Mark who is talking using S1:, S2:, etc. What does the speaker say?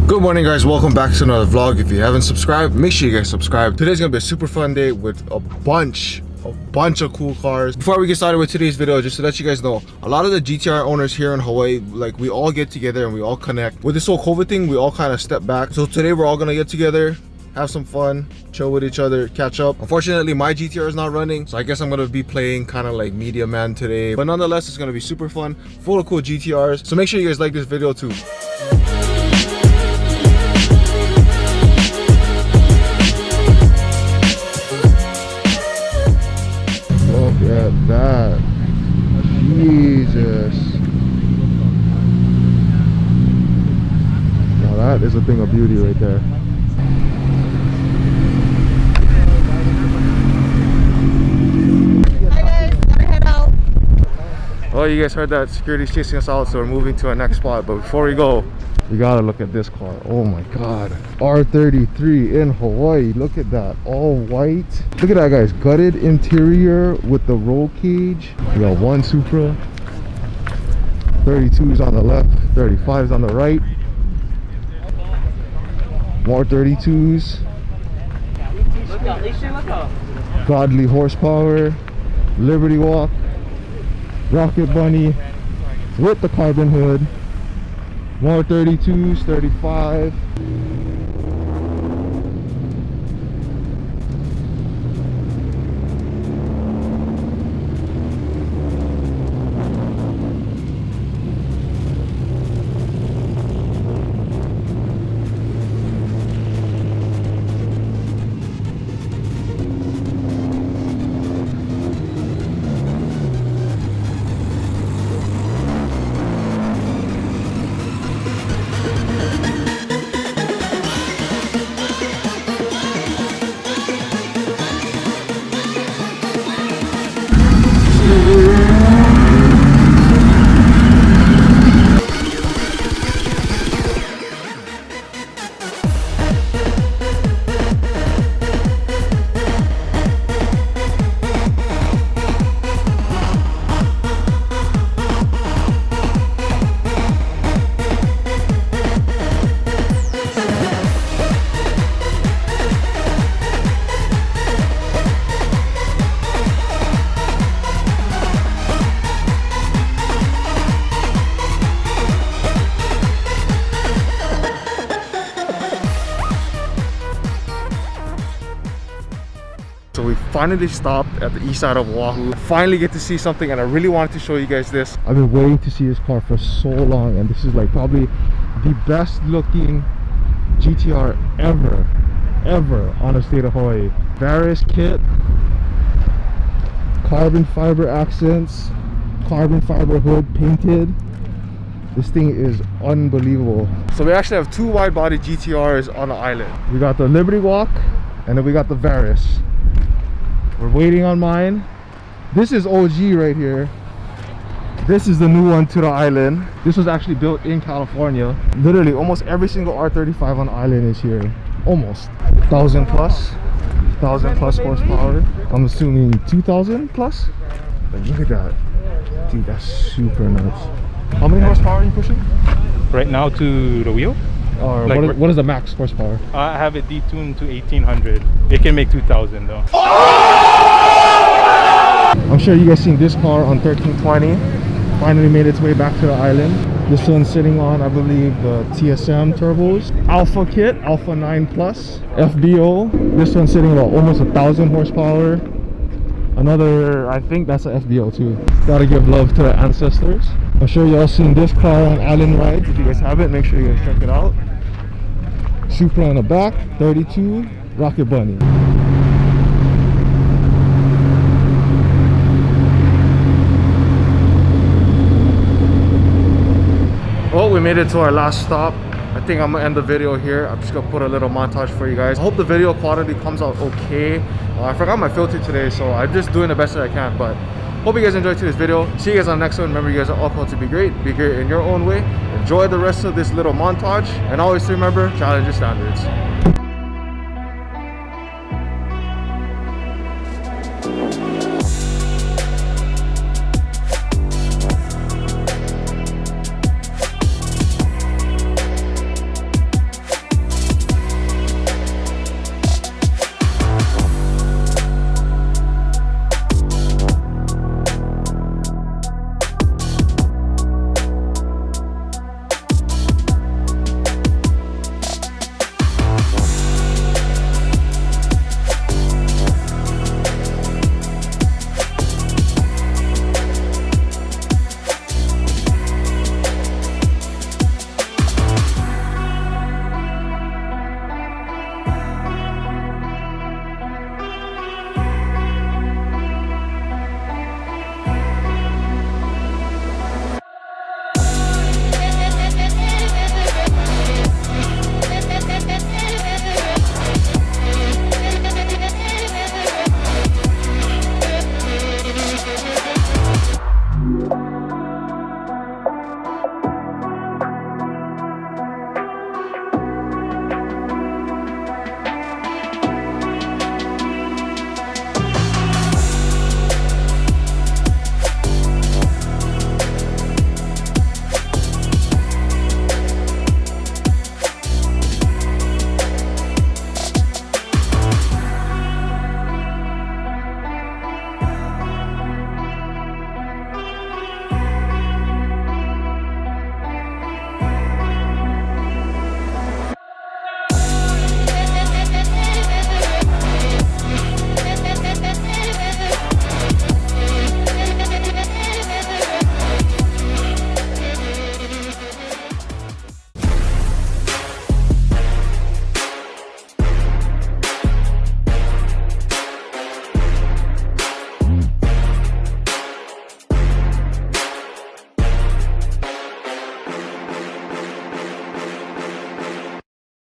S1: Good morning, guys. Welcome back to another vlog. If you haven't subscribed, make sure you guys subscribe. Today's gonna be a super fun day with a bunch of cool cars. Before we get started with today's video, just to let you guys know, a lot of the GTR owners here in Hawaii, like, we all get together and we all connect. With this whole COVID thing, we all kind of step back. So today we're all gonna get together, have some fun, chill with each other, catch up. Unfortunately, my GTR is not running, so I guess I'm gonna be playing kind of like media man today. But nonetheless, it's gonna be super fun, full of cool GTRs. So make sure you guys like this video too. Look at that. Jesus. Now that is a thing of beauty right there.
S2: Hi guys, gotta head out.
S1: Oh, you guys heard that security's chasing us out, so we're moving to our next spot. But before we go, we gotta look at this car. Oh my god, R33 in Hawaii. Look at that, all white. Look at that, guys. Gutted interior with the roll cage. We got one Supra, 32s on the left, 35s on the right, more 32s. Godly horsepower, Liberty Walk, Rocket Bunny with the carbon hood. More 32s, 35. So we finally stopped at the east side of Oahu. Finally get to see something, and I really wanted to show you guys this. I've been waiting to see this car for so long, and this is like probably the best looking GTR ever on the state of Hawaii. Various kit, carbon fiber accents, carbon fiber hood painted. This thing is unbelievable. So we actually have two wide body GTRs on the island. We got the Liberty Walk, and then we got the Various. We're waiting on mine. This is OG right here. This is the new one to the island. This was actually built in California. Literally almost every single R35 on the island is here. Almost 1,000 plus horsepower. I'm assuming 2,000 plus. But look at that, dude. That's super nice. How many horsepower are you pushing
S3: right now to the wheel?
S1: Or
S3: like
S1: what is the max horsepower?
S3: I have it detuned to 1800. It can make 2000 though.
S1: I'm sure you guys seen this car on 1320. Finally made its way back to the island. This one's sitting on, I believe, the TSM turbos. Alpha kit, Alpha 9 Plus, FBO. This one's sitting about almost 1,000 horsepower. Another, I think that's an FBO too. Gotta give love to the ancestors. I'm sure y'all seen this car on Island Rides. If you guys haven't, make sure you guys check it out. Supra on the back, 32, Rocket Bunny. Well, we made it to our last stop. I think I'm gonna end the video here. I'm just gonna put a little montage for you guys. I hope the video quality comes out okay. I forgot my filter today, so I'm just doing the best that I can. But hope you guys enjoyed today's video. See you guys on the next one. Remember, you guys are all called to be great. Be great in your own way. Enjoy the rest of this little montage, and always remember, challenge your standards.